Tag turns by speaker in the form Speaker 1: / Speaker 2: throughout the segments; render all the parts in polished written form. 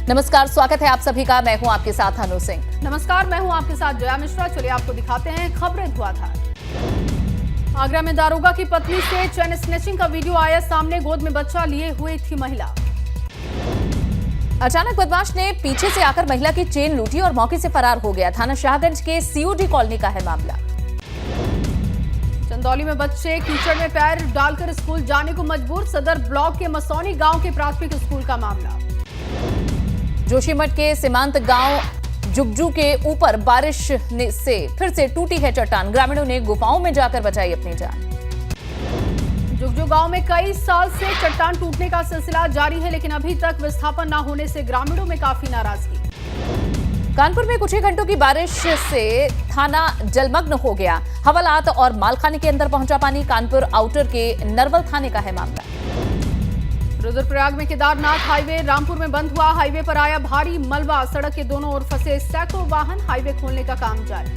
Speaker 1: नमस्कार, स्वागत है आप सभी का। मैं हूं आपके साथ अनु सिंह।
Speaker 2: नमस्कार, मैं हूं आपके साथ जया मिश्रा। चलिए आपको दिखाते हैं खबरें धुआंधार। आगरा में दारोगा की पत्नी से चेन स्नैचिंग का वीडियो आया सामने। गोद में बच्चा लिए हुए थी महिला।
Speaker 1: अचानक बदमाश ने पीछे से आकर महिला की चेन लूटी और मौके से फरार हो गया। थाना शाहगंज के सीओडी कॉलोनी का है मामला।
Speaker 2: चंदौली में बच्चे कीचड़ में पैर डालकर स्कूल जाने को मजबूर। सदर ब्लॉक के मसौनी गांव के प्राथमिक स्कूल का मामला।
Speaker 1: जोशीमठ के सीमांत गांव जुगजू के ऊपर बारिश से फिर से टूटी है चट्टान। ग्रामीणों ने गुफाओं में जाकर बचाई अपनी जान।
Speaker 2: जुगजू गांव में कई साल से चट्टान टूटने का सिलसिला जारी है, लेकिन अभी तक विस्थापन न होने से ग्रामीणों में काफी नाराजगी।
Speaker 1: कानपुर में कुछ ही घंटों की बारिश से थाना जलमग्न हो गया। हवालात और मालखाने के अंदर पहुंचा पानी। कानपुर आउटर के नरवल थाने का है मामला।
Speaker 2: रुद्रप्रयाग में केदारनाथ हाईवे रामपुर में बंद हुआ। हाईवे पर आया भारी मलबा। सड़क के दोनों ओर फंसे सैकड़ों वाहन। हाईवे खोलने का काम जारी।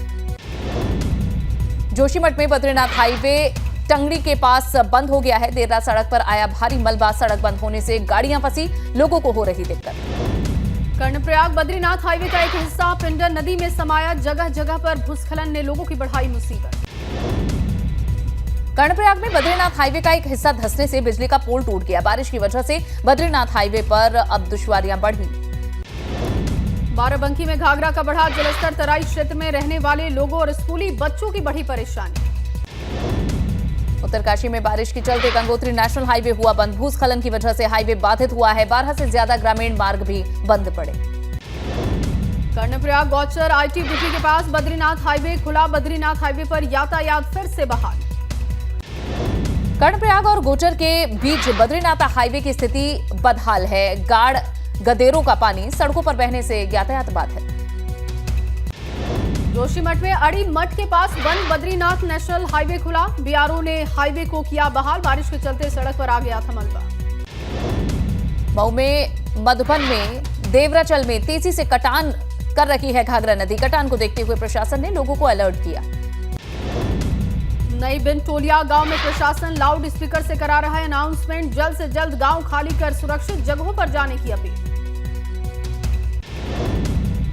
Speaker 1: जोशीमठ में बद्रीनाथ हाईवे टंगड़ी के पास बंद हो गया है। देर रात सड़क पर आया भारी मलबा। सड़क बंद होने से गाड़ियां फंसी, लोगों को हो रही दिक्कत।
Speaker 2: कर्णप्रयाग बद्रीनाथ हाईवे का एक हिस्सा पिंडर नदी में समाया। जगह जगह पर भूस्खलन ने लोगों की बढ़ाई मुसीबत।
Speaker 1: कर्णप्रयाग में बद्रीनाथ हाईवे का एक हिस्सा धंसने से बिजली का पोल टूट गया। बारिश की वजह से बद्रीनाथ हाईवे पर अब दुश्वारियां बढ़ी।
Speaker 2: बाराबंकी में घाघरा का बढ़ा जलस्तर। तराई क्षेत्र में रहने वाले लोगों और स्कूली बच्चों की बढ़ी परेशानी।
Speaker 1: उत्तरकाशी में बारिश के चलते गंगोत्री नेशनल हाईवे हुआ बंद। भूस्खलन की वजह से हाईवे बाधित हुआ है। 12 से ज्यादा ग्रामीण मार्ग भी बंद पड़े।
Speaker 2: कर्णप्रयाग गौचर आईटीबीपी के पास बद्रीनाथ हाईवे खुला। बद्रीनाथ हाईवे पर यातायात फिर से बहाल।
Speaker 1: कर्णप्रयाग और गोचर के बीच बद्रीनाथ हाईवे की स्थिति बदहाल है। गाड़ गदेरों का पानी सड़कों पर बहने से यातायात बाधित।
Speaker 2: जोशीमठ में अड़ी मठ के पास बंद बद्रीनाथ नेशनल हाईवे खुला। बीआरओ ने हाईवे को किया बहाल। बारिश के चलते सड़क पर आ गया था मलबा।
Speaker 1: मऊ में मधुबन में देवराचल में तेजी से कटान कर रही है घाघरा नदी। कटान को देखते हुए प्रशासन ने लोगों को अलर्ट किया।
Speaker 2: नई बिन टोलिया गांव में प्रशासन लाउड स्पीकर से करा रहा है अनाउंसमेंट। जल्द से जल्द गांव खाली कर सुरक्षित जगहों पर जाने की अपील।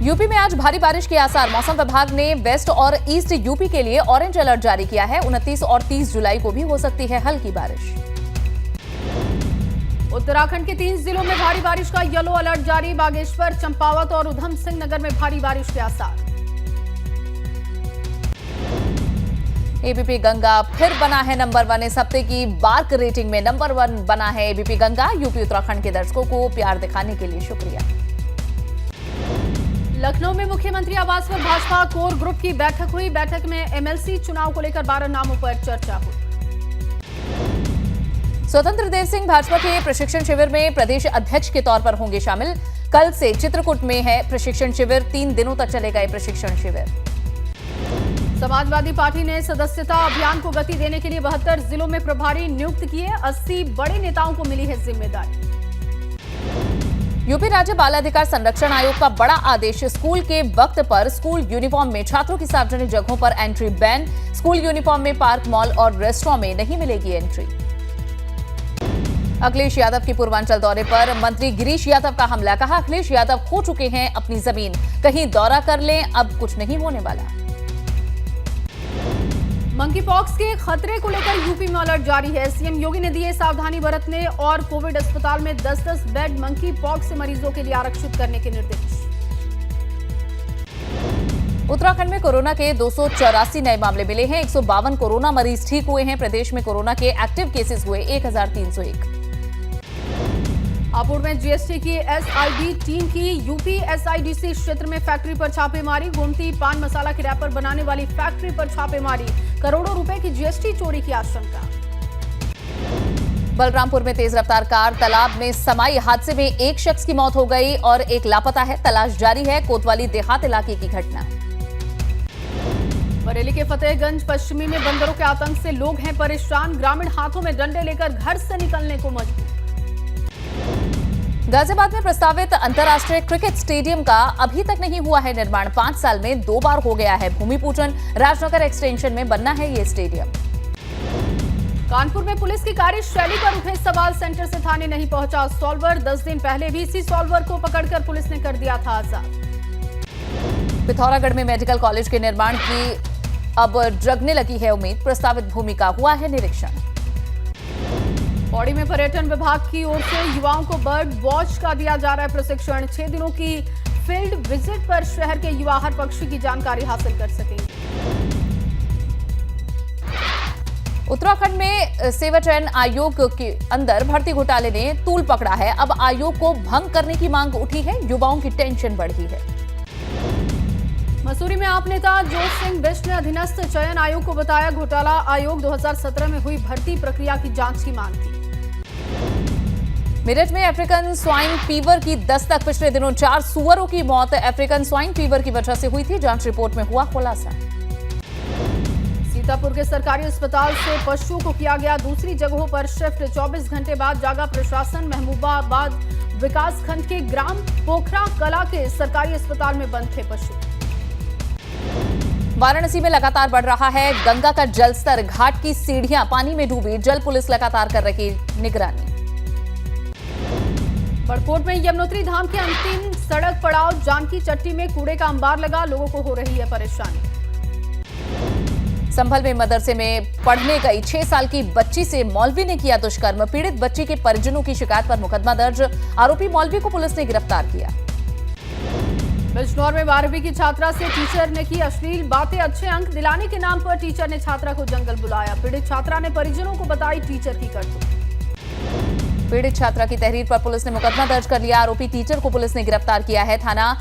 Speaker 1: यूपी में आज भारी बारिश के आसार। मौसम विभाग ने वेस्ट और ईस्ट यूपी के लिए ऑरेंज अलर्ट जारी किया है। 29 और 30 जुलाई को भी हो सकती है हल्की बारिश।
Speaker 2: उत्तराखंड के 3 जिलों में भारी बारिश का येलो अलर्ट जारी। बागेश्वर, चंपावत और उधम सिंह नगर में भारी बारिश के आसार। एबीपी गंगा फिर बना है नंबर 1। इस हफ्ते की बार्क रेटिंग में नंबर 1 बना है एबीपी गंगा। यूपी उत्तराखंड के दर्शकों को प्यार दिखाने के लिए शुक्रिया। लखनऊ में मुख्यमंत्री आवास पर भाजपा कोर ग्रुप की बैठक हुई। बैठक में एमएलसी चुनाव को लेकर 12 नामों पर चर्चा हुई।
Speaker 1: स्वतंत्र देव सिंह भाजपा के प्रशिक्षण शिविर में प्रदेश अध्यक्ष के तौर पर होंगे शामिल। कल से चित्रकूट में है प्रशिक्षण शिविर। 3 दिनों तक चलेगा ये प्रशिक्षण शिविर।
Speaker 2: समाजवादी पार्टी ने सदस्यता अभियान को गति देने के लिए 72 जिलों में प्रभारी नियुक्त किए। 80 बड़े नेताओं को मिली है जिम्मेदारी।
Speaker 1: यूपी राज्य बाल अधिकार संरक्षण आयोग का बड़ा आदेश। स्कूल के वक्त पर स्कूल यूनिफॉर्म में छात्रों की सार्वजनिक जगहों पर एंट्री बैन। स्कूल यूनिफॉर्म में पार्क, मॉल और रेस्टोरेंट में नहीं मिलेगी एंट्री। अखिलेश यादव के पूर्वांचल दौरे पर मंत्री गिरीश यादव का हमला। कहा, अखिलेश यादव खो चुके हैं अपनी जमीन। कहीं दौरा कर लें, अब कुछ नहीं होने वाला।
Speaker 2: मंकी पॉक्स के खतरे को लेकर यूपी में अलर्ट जारी है। सीएम योगी ने दिए सावधानी बरतने और कोविड अस्पताल में 10-10 बेड मंकी पॉक्स से मरीजों के लिए आरक्षित करने के निर्देश।
Speaker 1: उत्तराखंड में कोरोना के 284 नए मामले मिले हैं। 152 कोरोना मरीज ठीक हुए हैं। प्रदेश में कोरोना के एक्टिव केसेस हुए 1301। हापुड़ में जीएसटी की एसआईडी टीम की यूपी एसआईडीसी क्षेत्र में फैक्ट्री पर छापेमारी। गोमती पान मसाला के रैपर बनाने वाली फैक्ट्री पर छापेमारी। करोड़ों रुपए की जीएसटी चोरी की आशंका। बलरामपुर में तेज रफ्तार कार तालाब में समाई। हादसे में एक शख्स की मौत हो गई और एक लापता है। तलाश जारी है। कोतवाली देहात इलाके की घटना। बरेली के फतेहगंज पश्चिमी में बंदरों के आतंक से लोग हैं परेशान। ग्रामीण हाथों में डंडे लेकर घर से निकलने को मजबूर। गाजियाबाद में प्रस्तावित अंतर्राष्ट्रीय क्रिकेट स्टेडियम का अभी तक नहीं हुआ है निर्माण। 5 साल में 2 बार हो गया है भूमि पूजन। राजनगर एक्सटेंशन में बनना है ये स्टेडियम। कानपुर में पुलिस की कार्यशैली पर उठे सवाल, सेंटर से थाने नहीं पहुंचा सॉल्वर। 10 दिन पहले भी इसी सॉल्वर को पकड़कर पुलिस ने कर दिया था आजाद।
Speaker 2: पिथौरागढ़ में मेडिकल कॉलेज के निर्माण की अब जगने लगी है उम्मीद, प्रस्तावित भूमि का हुआ है निरीक्षण। पौड़ी में पर्यटन विभाग की ओर से युवाओं को बर्ड वॉच का दिया जा रहा है प्रशिक्षण। 6 दिनों की फील्ड विजिट पर शहर के युवा हर पक्षी की जानकारी हासिल कर सकेंगे। उत्तराखंड में सेवा चयन आयोग के अंदर भर्ती घोटाले ने तूल पकड़ा है। अब आयोग को भंग करने की मांग उठी है, युवाओं की टेंशन बढ़ी है। मसूरी में आप नेता जोश सिंह बिष्ट ने अधीनस्थ चयन आयोग को बताया घोटाला। आयोग 2017 में हुई भर्ती प्रक्रिया की जांच की मांग की। मेरठ में अफ्रीकन स्वाइन फीवर की दस्तक, पिछले दिनों 4 सुअरों की मौत अफ्रीकन स्वाइन फीवर की वजह से हुई थी, जांच रिपोर्ट में हुआ खुलासा। सीतापुर के सरकारी अस्पताल से पशुओं को किया गया दूसरी जगहों पर शिफ्ट। 24 घंटे बाद जागा प्रशासन। महबूबाबाद विकास खंड के ग्राम पोखरा कला के सरकारी अस्पताल में बंद थे पशु। वाराणसी में लगातार बढ़ रहा है गंगा का जलस्तर, घाट की सीढ़ियां पानी में डूबी, जल पुलिस लगातार कर रही निगरानी। बड़कोट में यमुनोत्री धाम के अंतिम सड़क पड़ाव जानकी चट्टी में कूड़े का अंबार लगा, लोगों को हो रही है परेशानी। संभल में मदरसे में पढ़ने गई 6 साल की बच्ची से मौलवी ने किया दुष्कर्म, पीड़ित बच्ची के परिजनों की शिकायत पर मुकदमा दर्ज, आरोपी मौलवी को पुलिस ने गिरफ्तार किया। बिजनौर में 12वीं की छात्रा से टीचर ने की अश्लील बातें, अच्छे अंक दिलाने के नाम पर टीचर ने छात्रा को जंगल बुलाया, पीड़ित छात्रा ने परिजनों को बताई टीचर की करतूत। पीड़ित छात्रा की तहरीर पर पुलिस ने मुकदमा दर्ज कर लिया, आरोपी टीचर को पुलिस ने गिरफ्तार किया है। थाना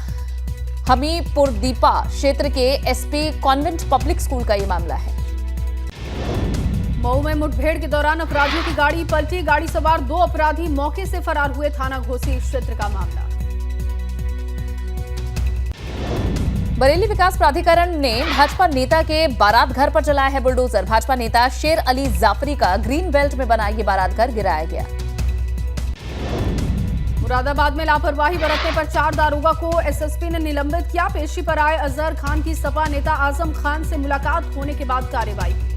Speaker 2: हमीरपुर दीपा क्षेत्र के एसपी कॉन्वेंट पब्लिक स्कूल का ये मामला है। मऊ में मुठभेड़ के दौरान अपराधियों की गाड़ी पलटी, गाड़ी सवार 2 अपराधी मौके से फरार हुए, थाना घोसी क्षेत्र का मामला। बरेली विकास प्राधिकरण ने भाजपा नेता के बारात घर पर चलाया है बुलडोजर। भाजपा नेता शेर अली जाफरी का ग्रीन बेल्ट में बना ये बारात घर गिराया गया। मुरादाबाद में लापरवाही बरतने पर 4 दारोगा को एसएसपी ने निलंबित किया। पेशी पर आए अजहर खान की सपा नेता आजम खान से मुलाकात होने के बाद कार्रवाई की।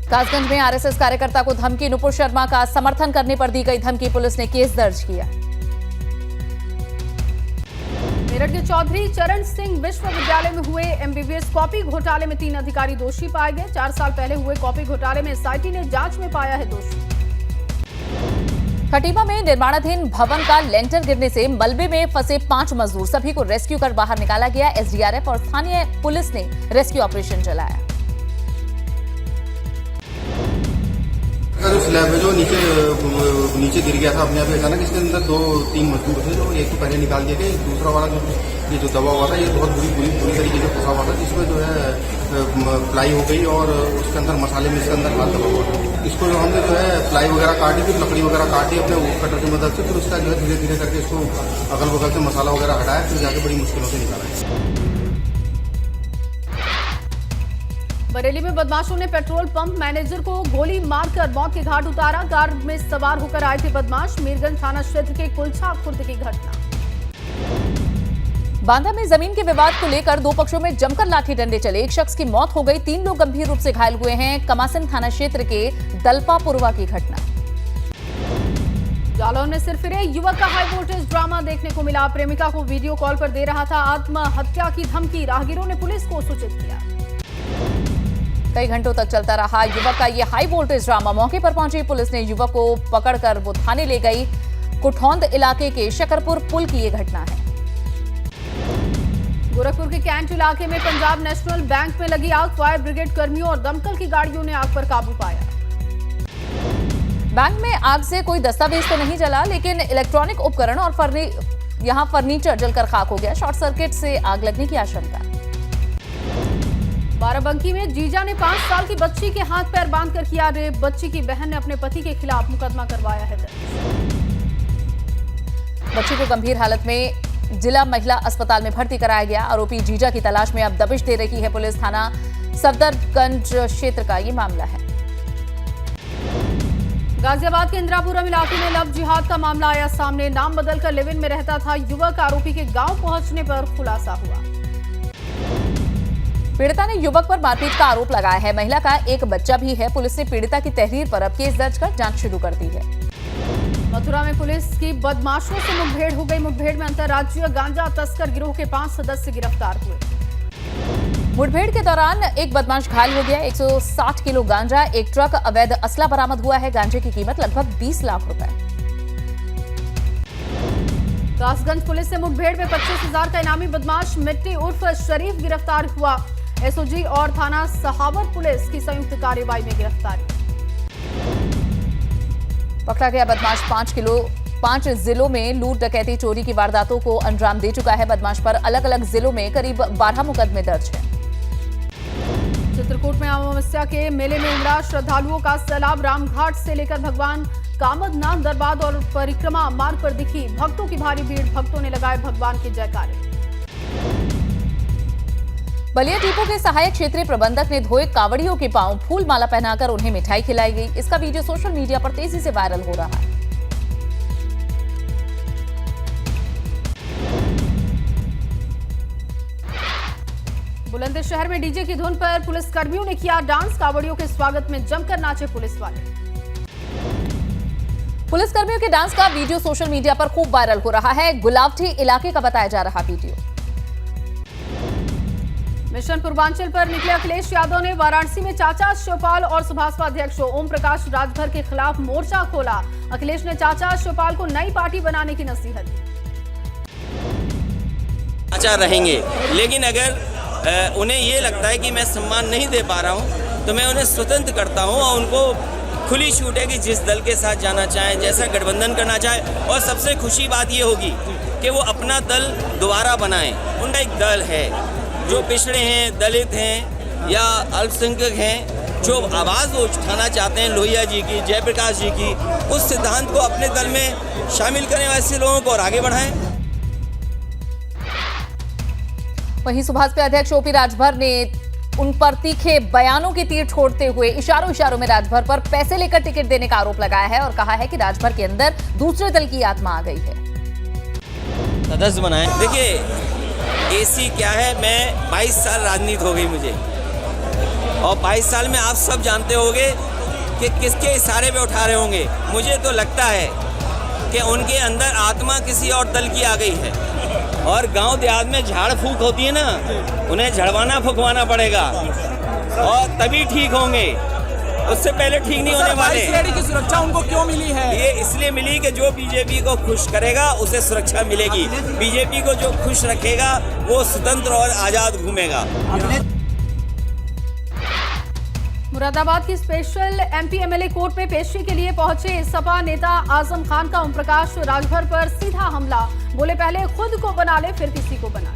Speaker 2: कासगंज में आरएसएस कार्यकर्ता को धमकी, नुपुर शर्मा का समर्थन करने पर दी गई धमकी, पुलिस ने केस दर्ज किया। मेरठ के चौधरी चरण सिंह विश्वविद्यालय में हुए एमबीबीएस कॉपी घोटाले में 3 अधिकारी दोषी पाए गए। 4 साल पहले हुए कॉपी घोटाले में एसआईटी ने जांच में पाया है दोषी। खटीमा में निर्माणाधीन भवन का लेंटर गिरने से मलबे में फंसे 5 मजदूर, सभी को रेस्क्यू कर बाहर निकाला गया। एसडीआरएफ और स्थानीय पुलिस ने रेस्क्यू ऑपरेशन चलाया।
Speaker 3: जो स्लैब है जो नीचे गिर गया था अपने आप अचानक, इसके अंदर 2-3 मजदूर थे जो एक ही पहले निकाल दिए गए, दूसरा वाला जो दबा हुआ था ये बहुत बुरी तरीके से फंसा हुआ था, जिसमें जो है प्लाई हो गई और उसके अंदर मसाले में इसके अंदर हाथ दबा हुआ था। इसको जो हमने जो है प्लाई वगैरह काटी, फिर लकड़ी वगैरह काटी अपने कटर की मदद से, फिर उसका जो है धीरे धीरे करके इसको अगल बगल से मसाला वगैरह हटाया, फिर जाके बड़ी मुश्किलों से निकाला।
Speaker 1: बरेली में बदमाशों ने पेट्रोल पंप मैनेजर को गोली मारकर मौत के घाट उतारा। कार में सवार होकर आए थे बदमाश। मीरगंज थाना क्षेत्र के कुलछा खुर्द की घटना। बांदा में जमीन के विवाद को लेकर 2 पक्षों में जमकर लाठी डंडे चले, 1 शख्स की मौत हो गई, 3 लोग गंभीर रूप से घायल हुए हैं। कमासन थाना क्षेत्र के दलपापुरवा की घटना। जालौन में सिरफिरे युवक का हाई वोल्टेज ड्रामा देखने को मिला। प्रेमिका को वीडियो कॉल पर दे रहा था आत्महत्या की धमकी, राहगीरों ने पुलिस को सूचित किया। कई घंटों तक चलता रहा युवक का ये हाई वोल्टेज ड्रामा। मौके पर पहुंची पुलिस ने युवक को पकड़कर वो थाने ले गई। कुठौंद इलाके के शकरपुर पुल की ये घटना है। गोरखपुर के कैंट इलाके में पंजाब नेशनल बैंक में लगी आग, फायर ब्रिगेड कर्मियों और दमकल की गाड़ियों ने आग पर काबू पाया। बैंक में आग से कोई दस्तावेज तो नहीं जला, लेकिन इलेक्ट्रॉनिक उपकरण और यहां फर्नीचर जलकर खाक हो गया। शॉर्ट सर्किट से आग लगने की आशंका। बाराबंकी में जीजा ने 5 साल की बच्ची के हाथ पैर बांधकर किया रेप। बच्ची की बहन ने अपने पति के खिलाफ मुकदमा करवाया है दर्ज। बच्ची को गंभीर हालत में जिला महिला अस्पताल में भर्ती कराया गया। आरोपी जीजा की तलाश में अब दबिश दे रही है पुलिस। थाना सफदरगंज क्षेत्र का ये मामला है। गाजियाबाद के इंदिरापुरम इलाके में लव जिहाद का मामला आया सामने। नाम बदलकर लिव इन में रहता था युवक। आरोपी के गांव पहुंचने पर खुलासा हुआ।
Speaker 2: पीड़िता ने युवक पर मारपीट का आरोप लगाया है। महिला का एक बच्चा भी है। पुलिस ने पीड़िता की तहरीर पर अब केस दर्ज कर जांच शुरू कर दी है।
Speaker 1: मथुरा में पुलिस की बदमाशों से मुठभेड़ हो गई। मुठभेड़ में अंतर्राज्यीय गांजा तस्कर गिरोह के 5 सदस्य गिरफ्तार हुए।
Speaker 2: मुठभेड़ के दौरान एक बदमाश घायल हो गया। 160 किलो गांजा, एक ट्रक अवैध असला बरामद हुआ है। गांजे की कीमत लगभग 20 लाख रुपए।
Speaker 1: कासगंज पुलिस से मुठभेड़ में 25,000 का इनामी बदमाश मिट्टी उर्फ शरीफ गिरफ्तार हुआ। एसओजी और थाना सहावत पुलिस की संयुक्त कार्रवाई में गिरफ्तारी।
Speaker 2: पकड़ा गया बदमाश 5 जिलों में लूट, डकैती, चोरी की वारदातों को अंजाम दे चुका है। बदमाश पर अलग अलग जिलों में करीब 12 मुकदमे दर्ज हैं।
Speaker 1: चित्रकूट में अमावस्या के मेले में उमड़ा श्रद्धालुओं का सैलाब। रामघाट से लेकर भगवान कामदनाथ दरबार और परिक्रमा मार्ग पर दिखी भक्तों की भारी भीड़। भक्तों ने लगाए भगवान के जयकारे।
Speaker 2: बलिया डिपो के सहायक क्षेत्रीय प्रबंधक ने धोए कावड़ियों के पांव, फूल माला पहनाकर उन्हें मिठाई खिलाई गई। इसका वीडियो सोशल मीडिया पर तेजी से वायरल हो रहा है।
Speaker 1: बुलंदशहर में डीजे की धुन पर पुलिसकर्मियों ने किया डांस। कावड़ियों के स्वागत में जमकर नाचे पुलिस वाले।
Speaker 2: पुलिसकर्मियों के डांस का वीडियो सोशल मीडिया पर खूब वायरल हो रहा है। गुलावटी इलाके का बताया जा रहा वीडियो।
Speaker 1: मिशन पूर्वांचल पर निकले अखिलेश यादव ने वाराणसी में चाचा शिवपाल और सुभाषपा अध्यक्ष ओम प्रकाश राजभर के खिलाफ मोर्चा खोला। अखिलेश ने चाचा शिवपाल को नई पार्टी बनाने की नसीहत दी।
Speaker 4: चाचा रहेंगे, लेकिन अगर उन्हें ये लगता है कि मैं सम्मान नहीं दे पा रहा हूँ तो मैं उन्हें स्वतंत्र करता हूँ और उनको खुली छूट है कि जिस दल के साथ जाना चाहें, जैसा गठबंधन करना चाहें। और सबसे खुशी बात ये होगी कि वो अपना दल दोबारा बनाएं। उनका एक दल है, जो पिछड़े हैं, दलित हैं या अल्पसंख्यक हैं, जो आवाज़ वो उठाना चाहते हैं लोहिया जी की, जयप्रकाश जी की, उस सिद्धांत को अपने दल में शामिल करें। ऐसे लोगों को और आगे बढ़ाएं।
Speaker 2: वहीं सुभाषपा अध्यक्ष ओपी राजभर ने उन पर तीखे बयानों की तीर छोड़ते हुए इशारों में राजभर पर पैसे लेकर टिकट देने का आरोप लगाया है और कहा है कि राजभर के अंदर दूसरे दल की आत्मा आ गई है।
Speaker 4: सदस्य बनाएं। देखिए एसी क्या है, मैं 22 साल राजनीति हो गई मुझे, और 22 साल में आप सब जानते होंगे कि किसके इशारे पे उठा रहे होंगे। मुझे तो लगता है कि उनके अंदर आत्मा किसी और दल की आ गई है। और गांव देहात में झाड़ फूक होती है ना, उन्हें झड़वाना फुकवाना पड़ेगा और तभी ठीक होंगे, उससे पहले ठीक नहीं होने वाले।
Speaker 5: 22 रेडी की सुरक्षा उनको क्यों मिली है?
Speaker 4: ये इसलिए मिली कि जो बीजेपी को खुश करेगा उसे सुरक्षा मिलेगी। बीजेपी को जो खुश रखेगा वो स्वतंत्र और आजाद घूमेगा।
Speaker 1: मुरादाबाद की स्पेशल एमपी एमएलए कोर्ट में पेशी के लिए पहुंचे सपा नेता आजम खान का ओम प्रकाश राजभर पर सीधा हमला। बोले पहले खुद को बना ले फिर किसी को बना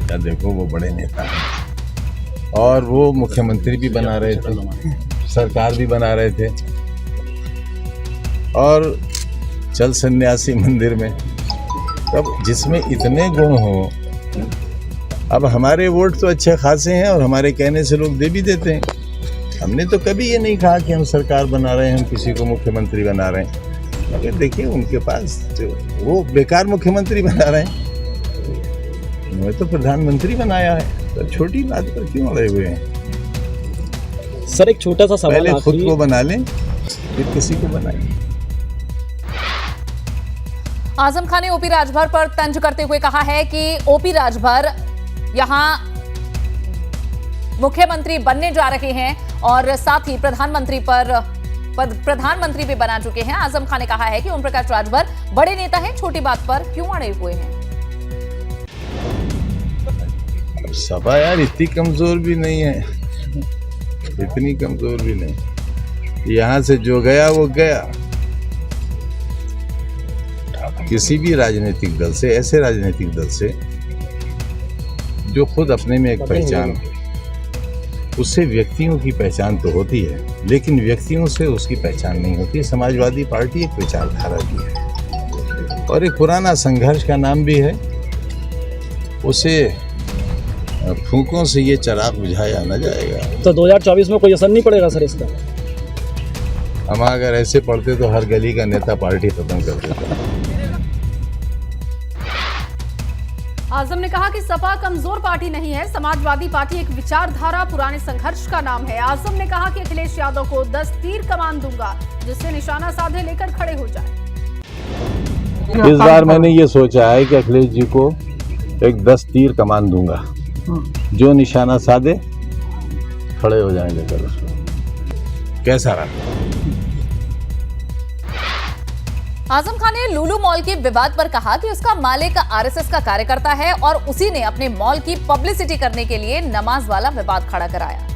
Speaker 1: ले।
Speaker 6: देखो वो बड़े नेता हैं और वो मुख्यमंत्री भी बना रहे थे, सरकार भी बना रहे थे, और चल सन्यासी मंदिर में। तब जिसमें इतने गुण हो, अब हमारे वोट तो अच्छे खासे हैं और हमारे कहने से लोग दे भी देते हैं। हमने तो कभी ये नहीं कहा कि हम सरकार बना रहे हैं, हम किसी को मुख्यमंत्री बना रहे हैं। मगर देखिए उनके पास वो बेकार मुख्यमंत्री बना रहे हैं, उन्होंने तो प्रधानमंत्री बनाया है, तो छोटी बात पर क्यों अड़े हुए हैं?
Speaker 5: सर एक छोटा सा सवाल,
Speaker 6: पहले खुद को बना लें फिर किसी को बनाएं।
Speaker 2: आजम खान ने ओपी राजभर पर तंज करते हुए कहा है कि ओपी राजभर यहां मुख्यमंत्री बनने जा रहे हैं और साथ ही प्रधानमंत्री भी बना चुके हैं। आजम खान ने कहा है कि ओम प्रकाश राजभर बड़े नेता हैं, छोटी बात पर क्यों अड़े हुए हैं।
Speaker 6: सपा यार इतनी कमजोर भी नहीं है, इतनी कमजोर भी नहीं। यहां से जो गया वो गया। किसी भी राजनीतिक दल से, ऐसे राजनीतिक दल से जो खुद अपने में एक पहचान हो, उससे व्यक्तियों की पहचान तो होती है, लेकिन व्यक्तियों से उसकी पहचान नहीं होती। समाजवादी पार्टी एक विचारधारा भी है और एक पुराना संघर्ष का नाम भी है। उसे फूकों से ये चिराग बुझाया न जाएगा।
Speaker 5: तो 2024 में कोई असर नहीं पड़ेगा सर इसका?
Speaker 6: हम अगर ऐसे पढ़ते तो हर गली का नेता पार्टी खत्म कर देता।
Speaker 1: आजम ने कहा कि सपा कमजोर पार्टी नहीं है, समाजवादी पार्टी एक विचारधारा पुराने संघर्ष का नाम है। आजम ने कहा कि अखिलेश यादव को 10 तीर कमान दूंगा, जिससे निशाना साधे लेकर खड़े हो जाए।
Speaker 6: इस बार मैंने ये सोचा है कि अखिलेश जी को एक 10 तीर कमान दूंगा, जो निशाना साधे खड़े हो जाएंगे। चलो कैसा रहा?
Speaker 2: आजम खान ने लुलु मॉल के विवाद पर कहा कि उसका मालिक आरएसएस का कार्यकर्ता है और उसी ने अपने मॉल की पब्लिसिटी करने के लिए नमाज वाला विवाद खड़ा कराया।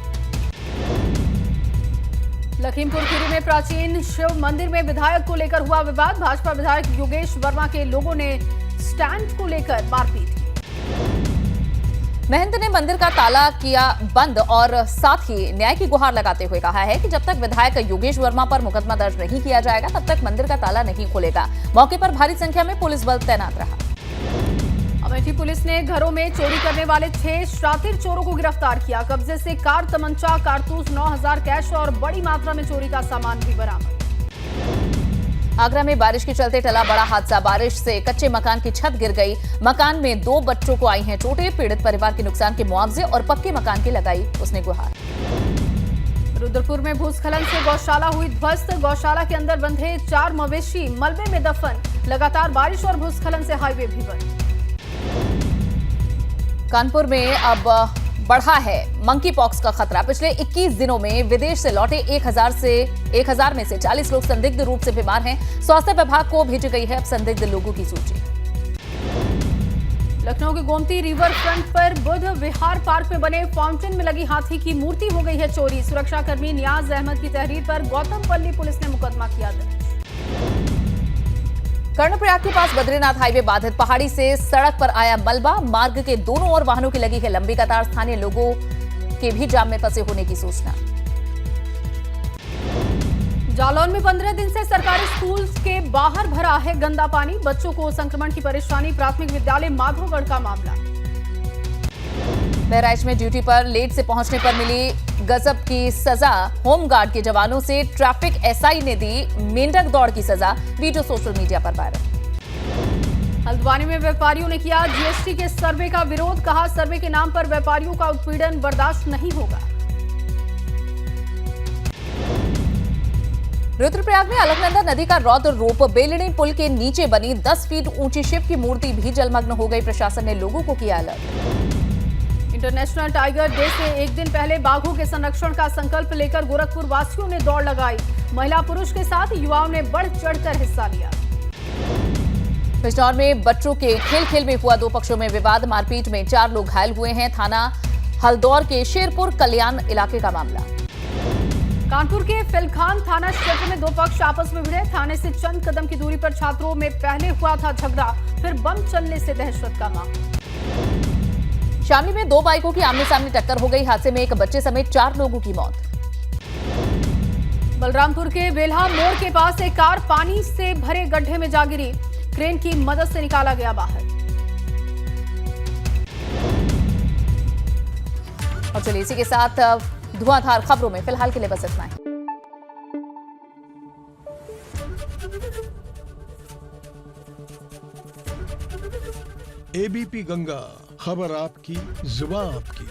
Speaker 1: लखीमपुर खीरी में प्राचीन शिव मंदिर में विधायक को लेकर हुआ विवाद। भाजपा विधायक योगेश वर्मा के लोगों ने स्टैंड को लेकर मारपीट की।
Speaker 2: महंत ने मंदिर का ताला किया बंद और साथ ही न्याय की गुहार लगाते हुए कहा है कि जब तक विधायक योगेश वर्मा पर मुकदमा दर्ज नहीं किया जाएगा तब तक मंदिर का ताला नहीं खुलेगा। मौके पर भारी संख्या में पुलिस बल तैनात रहा।
Speaker 1: अमेठी पुलिस ने घरों में चोरी करने वाले 6 शातिर चोरों को गिरफ्तार किया। कब्जे से कार, तमंचा, कारतूस, 9000 कैश और बड़ी मात्रा में चोरी का सामान भी बरामद।
Speaker 2: आगरा में बारिश के चलते टला बड़ा हादसा। बारिश से कच्चे मकान की छत गिर गई। मकान में 2 बच्चों को आई हैं चोटें। पीड़ित परिवार के नुकसान के मुआवजे और पक्के मकान की लगाई उसने गुहार। रुद्रपुर में भूस्खलन से गौशाला हुई ध्वस्त। गौशाला के अंदर बंधे 4 मवेशी मलबे में दफन। लगातार बारिश और भूस्खलन से हाईवे भी बंद। कानपुर में अब बढ़ा है मंकी पॉक्स का खतरा। पिछले 21 दिनों में विदेश से लौटे 1000 में से 40 लोग संदिग्ध रूप से बीमार हैं। स्वास्थ्य विभाग को भेजी गई है अब संदिग्ध लोगों की सूची। लखनऊ के गोमती रिवर फ्रंट पर बुद्ध विहार पार्क में बने फाउंटेन में लगी हाथी की मूर्ति हो गई है चोरी। सुरक्षाकर्मी नियाज अहमद की तहरीर पर गौतमपल्ली पुलिस ने मुकदमा किया दर्ज। कर्णप्रयाग के पास बद्रीनाथ हाईवे बाधित। पहाड़ी से सड़क पर आया मलबा। मार्ग के दोनों ओर वाहनों की लगी है लंबी कतार। स्थानीय लोगों के भी जाम में फंसे होने की सूचना।
Speaker 1: जालौन में 15 दिन से सरकारी स्कूल के बाहर भरा है गंदा पानी। बच्चों को संक्रमण की परेशानी। प्राथमिक विद्यालय माधोगढ़ का मामला।
Speaker 2: बहराइच में ड्यूटी पर लेट से पहुंचने पर मिली गजब की सजा। होमगार्ड के जवानों से ट्रैफिक एसआई ने दी मेंढक दौड़ की सजा। वीडियो सोशल मीडिया पर वायरल। हल्द्वानी में व्यापारियों ने किया जीएसटी के सर्वे का विरोध। कहा सर्वे के नाम पर व्यापारियों का उत्पीड़न बर्दाश्त नहीं होगा। रुद्रप्रयाग में अलकनंदा नदी का रौद्र रूप। बेलड़ी पुल के नीचे बनी 10 फीट ऊंची शिव की मूर्ति भी जलमग्न हो गई। प्रशासन ने लोगों को किया अलर्ट। इंटरनेशनल टाइगर डे से एक दिन पहले बाघों के संरक्षण का संकल्प लेकर गोरखपुर वासियों ने दौड़ लगाई। महिला पुरुष के साथ युवाओं ने बढ़ चढ़कर हिस्सा लिया। बिजनौर में बच्चों के खेल में हुआ 2 पक्षों में विवाद। मारपीट में 4 लोग घायल हुए हैं। थाना हल्दौर के शेरपुर कल्याण इलाके का मामला। कानपुर के फिलखान थाना क्षेत्र में 2 पक्ष आपस में भिड़े। थाने से चंद कदम की दूरी पर छात्रों में पहले हुआ था झगड़ा, फिर बम चलने से दहशत का माहौल। शामली में 2 बाइकों की आमने सामने टक्कर हो गई। हादसे में एक बच्चे समेत 4 लोगों की मौत। बलरामपुर के बेल्हा मोड़ के पास एक कार पानी से भरे गड्ढे में जा गिरी। क्रेन की मदद से निकाला गया बाहर। और चलिए इसी के साथ धुआंधार खबरों में फिलहाल के लिए बस इतना ही।
Speaker 7: एबीपी गंगा, खबर आपकी, जुबान आपकी।